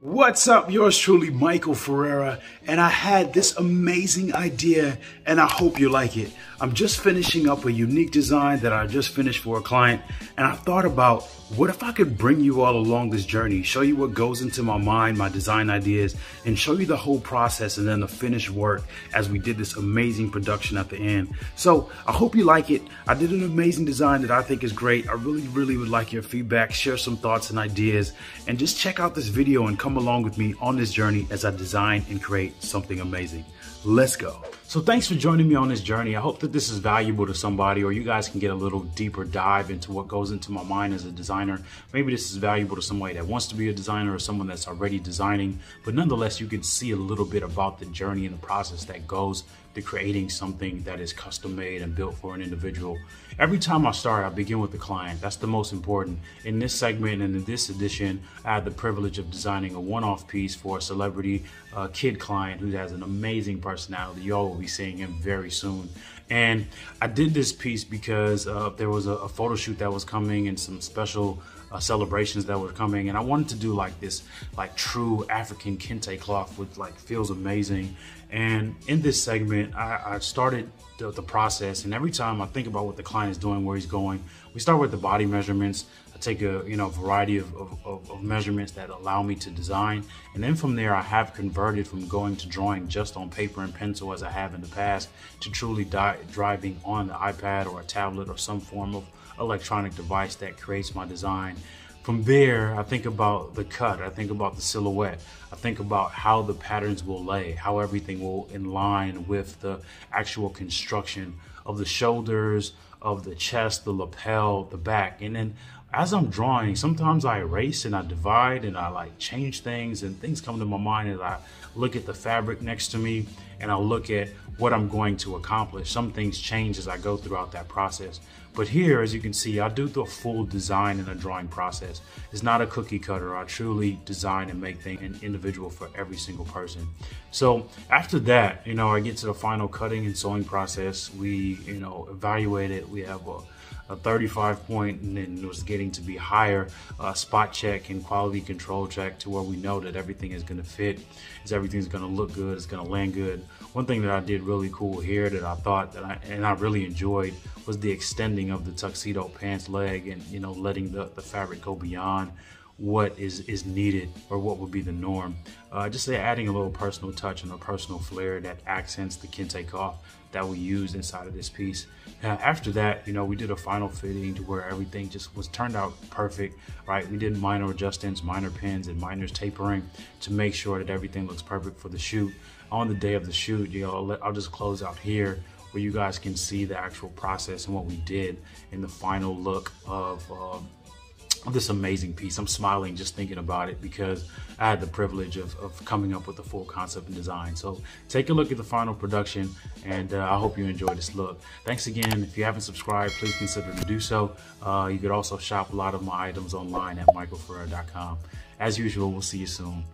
What's up? Yours truly, Michael Ferreira, and I had this amazing idea and I hope you like it. I'm just finishing up a unique design that I just finished for a client, and I thought about what if I could bring you all along this journey, show you what goes into my mind, my design ideas, and show you the whole process and then the finished work as we did this amazing production at the end. So I hope you like it. I did an amazing design that I think is great. I really would like your feedback, share some thoughts and ideas, and just check out this video and come along with me on this journey as I design and create something amazing. Let's go. So thanks for joining me on this journey. I hope that this is valuable to somebody, or you guys can get a little deeper dive into what goes into my mind as a designer. Maybe this is valuable to somebody that wants to be a designer or someone that's already designing, but nonetheless, you can see a little bit about the journey and the process that goes to creating something that is custom made and built for an individual. Every time I start, I begin with the client. That's the most important. In this segment and in this edition, I had the privilege of designing a one-off piece for a celebrity kid client who has an amazing personality. Y'all will be seeing him very soon. And I did this piece because there was a photo shoot that was coming and some special celebrations that were coming, and I wanted to do like this true African kente cloth, which feels amazing. And in this segment, I started the process, and every time I think about what the client is doing, where he's going, we start with the body measurements. I take a variety of measurements that allow me to design, and then from there I have converted from going to drawing just on paper and pencil as I have in the past to truly driving on the iPad or a tablet or some form of electronic device that creates my design. From there, I think about the cut, I think about the silhouette, I think about how the patterns will lay, how everything will align with the actual construction of the shoulders, of the chest, the lapel, the back. And then as I'm drawing, sometimes I erase and I divide and I change things, and things come to my mind as I look at the fabric next to me and I look at what I'm going to accomplish. Some things change as I go throughout that process. But here, as you can see, I do the full design and a drawing process. It's not a cookie cutter. I truly design and make things individual for every single person. So after that, I get to the final cutting and sewing process. We, evaluate it. We have a 35 point, and then it was getting to be higher spot check and quality control check to where we know that everything is going to fit, everything's going to look good, it's going to land good. One thing that I did really cool here that I thought that I really enjoyed was the extending of the tuxedo pants leg, and letting the fabric go beyond what is needed or what would be the norm. Just adding a little personal touch and a personal flair that accents the kente cloth that we used inside of this piece. After that, we did a final fitting to where everything just was turned out perfect, right? We did minor adjustments, minor pins, and minor tapering to make sure that everything looks perfect for the shoot. On the day of the shoot, I'll just close out here where you guys can see the actual process and what we did in the final look of this amazing piece. I'm smiling just thinking about it because I had the privilege of coming up with the full concept and design. So take a look at the final production, and I hope you enjoy this look. Thanks again. If you haven't subscribed, please consider to do so. You could also shop a lot of my items online at michaelferreira.com. As usual, we'll see you soon.